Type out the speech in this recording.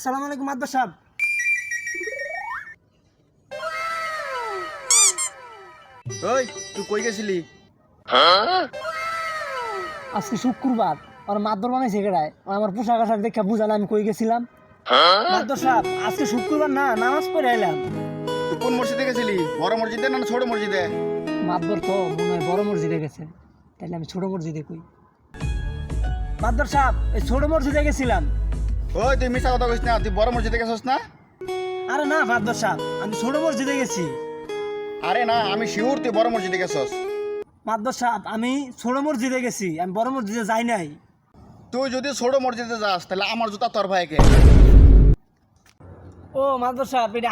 আসসালামু আলাইকুম মাদ্দার সাহেব। ওই তুই কই গেছিলি? আজকে শুক্রবার আর মাদ্দর বানাইছে কেডায়? আমার পোশাক আশাক দেখে বুঝালে আমি কই গেছিলাম। মাদ্দর সাহেব আজকে শুক্রবার না, নামাজ পড়ে এলাম। তুই কোন মসজিদে গেছিলি? বড় মসজিদে না ছোট মসজিদে? মাদ্দর তো মনে হয় বড় মসজিদে গেছে, তাইলে আমি ছোট মসজিদে কই। মাদ্দর সাহেব এই ছোট মসজিদে গেছিলাম। ওই তুই মিছা কথা কইস না, তুই বড় মসজিদে গেছস না? আরে না মাদ্দর সাহেব, আমি ছোট মসজিদে গেছি। আরে না, আমি শিওর তুই বড় মসজিদে গেছস। মাদ্দর সাহেব আমি ছোট মসজিদে গেছি, আমি বড় মসজিদে যাই নাই। তুই যদি ছোট মসজিদে যাস তাহলে আমার জুতা তোর ভাইকে। ও মাদ্দর সাহেব এটা